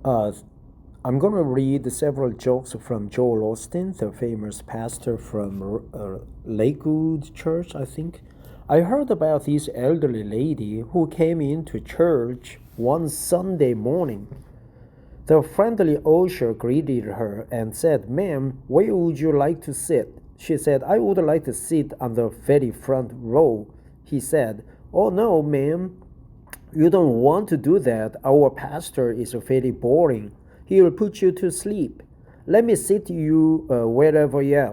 Uh, I'm going to read several jokes from Joel Osteen, the famous pastor from Lakewood Church, I think. I heard about this elderly lady who came into church one Sunday morning. The friendly usher greeted her and said, "Ma'am, where would you like to sit?" She said, "I would like to sit on the very front row." He said, "Oh no, ma'am. You don't want to do that. Our pastor is very boring. He will put you to sleep. Let me sit you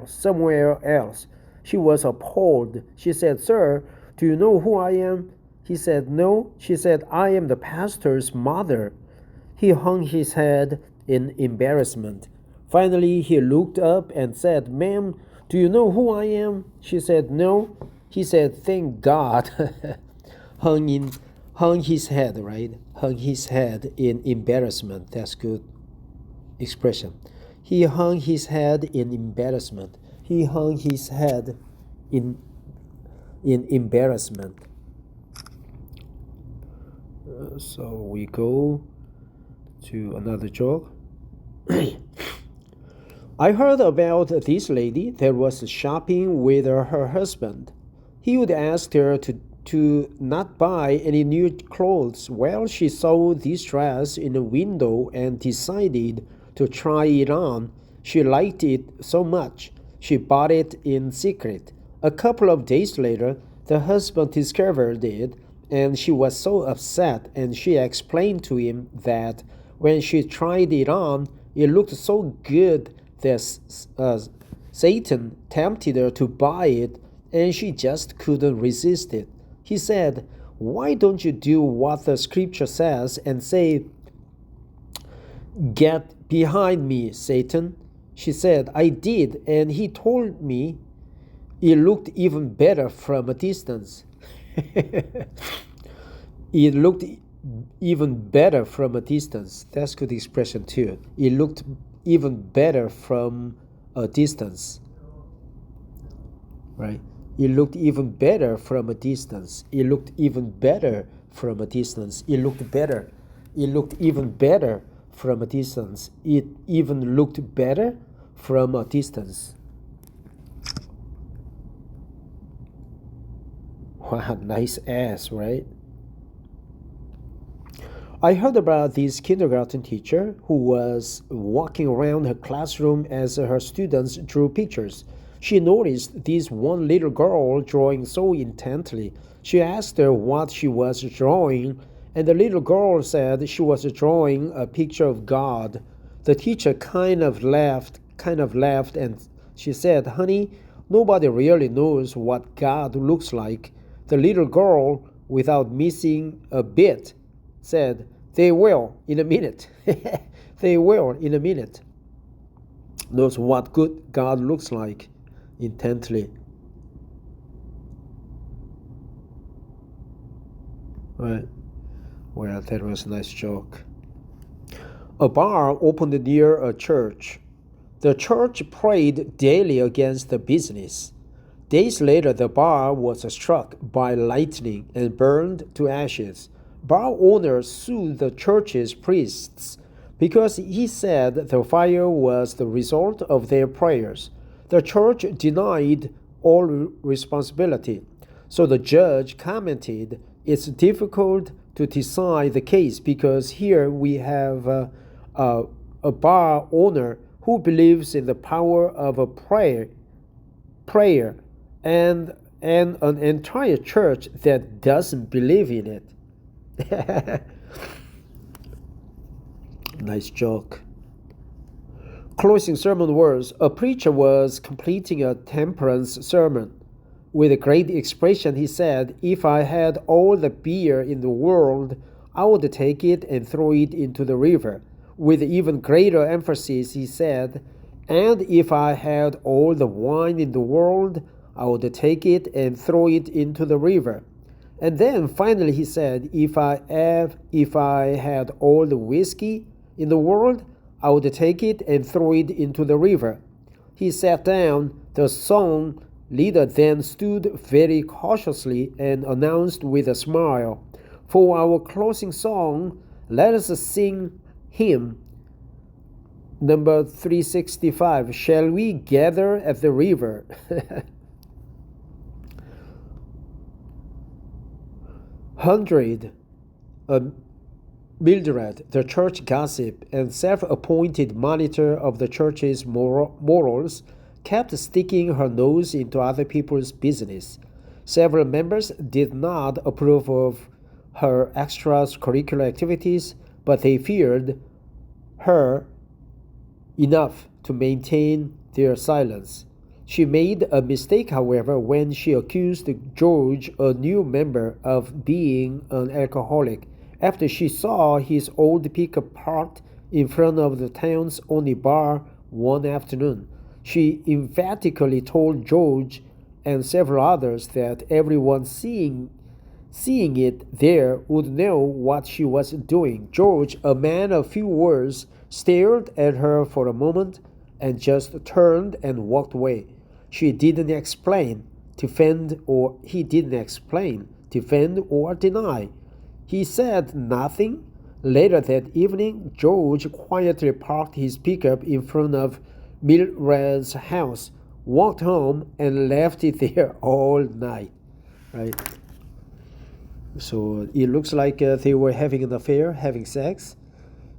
somewhere else." She was appalled. She said, "Sir, do you know who I am?" He said, "No." She said, "I am the pastor's mother." He hung his head in embarrassment. Finally, he looked up and said, "Ma'am, do you know who I am?" She said, "No." He said, "Thank God." Hung his head, right? Hung his head in embarrassment. That's good expression. He hung his head in embarrassment. He hung his head in embarrassment. So we go to another joke. I heard about this lady that was shopping with her husband. He would ask her to not buy any new clothes. Well, she saw this dress in a window and decided to try it on. She liked it so much. She bought it in secret. A couple of days later, the husband discovered it, and she was so upset, and she explained to him that when she tried it on, it looked so good that Satan tempted her to buy it, and she just couldn't resist it. He said, "Why don't you do what the scripture says and say, 'Get behind me, Satan'?" She said, "I did, and he told me it looked even better from a distance." It looked even better from a distance. That's a good expression too. It looked even better from a distance. Right? It looked even better from a distance. It looked even better from a distance. It looked better. It looked even better from a distance. It even looked better from a distance. Wow, nice ass, right? I heard about this kindergarten teacher who was walking around her classroom as her students drew pictures. She noticed this one little girl drawing so intently. She asked her what she was drawing, and the little girl said she was drawing a picture of God. The teacher kind of laughed, and she said, "Honey, nobody really knows what God looks like." The little girl, without missing a bit, said, "They will in a minute." They will in a minute. Knows what good God looks like intently. Right. Well, that was a nice joke. A bar opened near a church. The church prayed daily against the business. Days later, the bar was struck by lightning and burned to ashes. Bar owner sued the church's priests because he said the fire was the result of their prayers. The church denied all responsibility. So the judge commented, "It's difficult to decide the case because here we have a bar owner who believes in the power of a prayer, and an entire church that doesn't believe in it." Nice joke. Closing sermon words. A preacher was completing a temperance sermon. With a great expression, he said, "If I had all the beer in the world, I would take it and throw it into the river." With even greater emphasis, he said, "And if I had all the wine in the world, I would take it and throw it into the river." And then finally he said, if I had all the whiskey in the world, I would take it and throw it into the river." He sat down. The song leader then stood very cautiously and announced with a smile, "For our closing song, let us sing hymn Number 365, shall we gather at the river? Hundred, Mildred, the church gossip and self-appointed monitor of the church's morals, kept sticking her nose into other people's business. Several members did not approve of her extracurricular activities, but they feared her enough to maintain their silence. She made a mistake, however, when she accused George, a new member, of being an alcoholic after she saw his old pickup parked in front of the town's only bar one afternoon. She emphatically told George and several others that everyone seeing it there would know what she was doing. George, a man of few words, stared at her for a moment and just turned and walked away. He didn't explain, defend, or deny. He said nothing. Later that evening, George quietly parked his pickup in front of Mildred's house, walked home, and left it there all night. Right? So it looks like they were having an affair, having sex.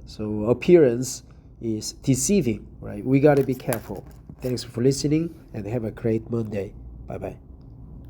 So appearance is deceiving, right? We got to be careful. Thanks for listening and have a great Monday. Bye-bye.